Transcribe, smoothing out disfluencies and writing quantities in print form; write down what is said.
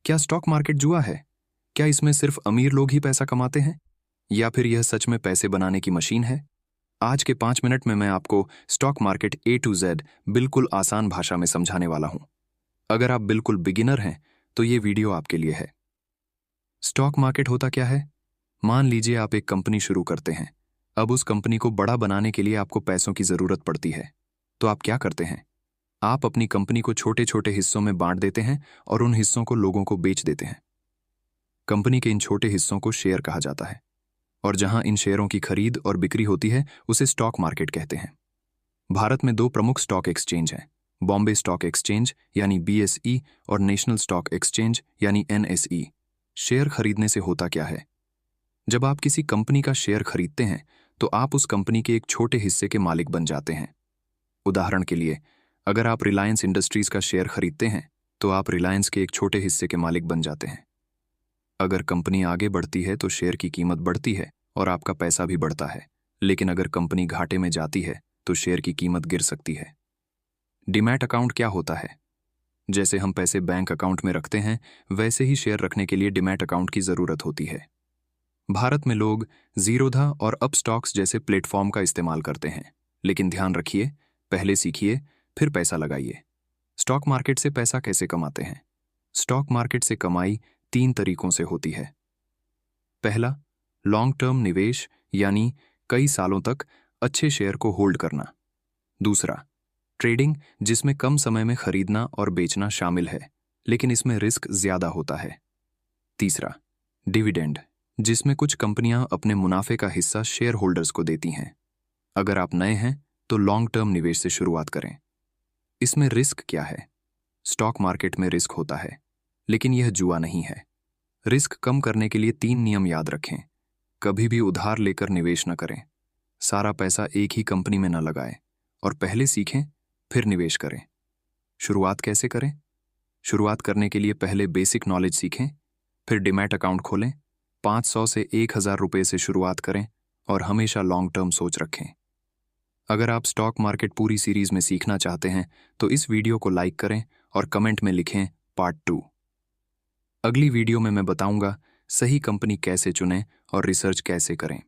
क्या stock market जुआ है? क्या इसमें सिर्फ अमीर लोग ही पैसा कमाते हैं, या फिर यह सच में पैसे बनाने की मशीन है? आज के 5 मिनट में मैं आपको stock market A to Z बिल्कुल आसान भाषा में समझाने वाला हूं। अगर आप बिल्कुल बिगिनर हैं तो ये वीडियो आपके लिए है। स्टॉक मार्केट होता क्या है? मान लीजिए आप एक कंपनी शुरू करते हैं। अब उस कंपनी को बड़ा बनाने के लिए आपको पैसों की जरूरत पड़ती है। तो आप क्या करते हैं? आप अपनी कंपनी को छोटे छोटे हिस्सों में बांट देते हैं और उन हिस्सों को लोगों को बेच देते हैं। कंपनी के इन छोटे हिस्सों को शेयर कहा जाता है, और जहां इन शेयरों की खरीद और बिक्री होती है उसे स्टॉक मार्केट कहते हैं। भारत में 2 प्रमुख स्टॉक एक्सचेंज हैं, बॉम्बे स्टॉक एक्सचेंज यानी BSE और नेशनल स्टॉक एक्सचेंज यानी NSE। शेयर खरीदने से होता क्या है? जब आप किसी कंपनी का शेयर खरीदते हैं तो आप उस कंपनी के एक छोटे हिस्से के मालिक बन जाते हैं। उदाहरण के लिए, अगर आप रिलायंस इंडस्ट्रीज का शेयर खरीदते हैं तो आप रिलायंस के एक छोटे हिस्से के मालिक बन जाते हैं। अगर कंपनी आगे बढ़ती है तो शेयर की कीमत बढ़ती है और आपका पैसा भी बढ़ता है, लेकिन अगर कंपनी घाटे में जाती है तो शेयर की कीमत गिर सकती है। डीमैट अकाउंट क्या होता है? जैसे हम पैसे बैंक अकाउंट में रखते हैं, वैसे ही शेयर रखने के लिए डीमैट अकाउंट की जरूरत होती है। भारत में लोग जीरोधा और अपस्टॉक्स जैसे प्लेटफॉर्म का इस्तेमाल करते हैं, लेकिन ध्यान रखिए, पहले सीखिए फिर पैसा लगाइए। स्टॉक मार्केट से पैसा कैसे कमाते हैं? स्टॉक मार्केट से कमाई 3 तरीकों से होती है। पहला, लॉन्ग टर्म निवेश, यानी कई सालों तक अच्छे शेयर को होल्ड करना। दूसरा, ट्रेडिंग, जिसमें कम समय में खरीदना और बेचना शामिल है, लेकिन इसमें रिस्क ज्यादा होता है। तीसरा, डिविडेंड, जिसमें कुछ कंपनियां अपने मुनाफे का हिस्सा शेयर होल्डर्स को देती हैं। अगर आप नए हैं तो लॉन्ग टर्म निवेश से शुरुआत करें। इसमें रिस्क क्या है? स्टॉक मार्केट में रिस्क होता है, लेकिन यह जुआ नहीं है। रिस्क कम करने के लिए 3 नियम याद रखें। कभी भी उधार लेकर निवेश न करें, सारा पैसा एक ही कंपनी में न लगाएं, और पहले सीखें फिर निवेश करें। शुरुआत कैसे करें? शुरुआत करने के लिए पहले बेसिक नॉलेज सीखें, फिर डीमैट अकाउंट खोलें, 500 से 1000 रुपये से शुरुआत करें और हमेशा लॉन्ग टर्म सोच रखें। अगर आप स्टॉक मार्केट पूरी सीरीज में सीखना चाहते हैं तो इस वीडियो को लाइक करें और कमेंट में लिखें पार्ट 2। अगली वीडियो में मैं बताऊंगा सही कंपनी कैसे चुनें और रिसर्च कैसे करें।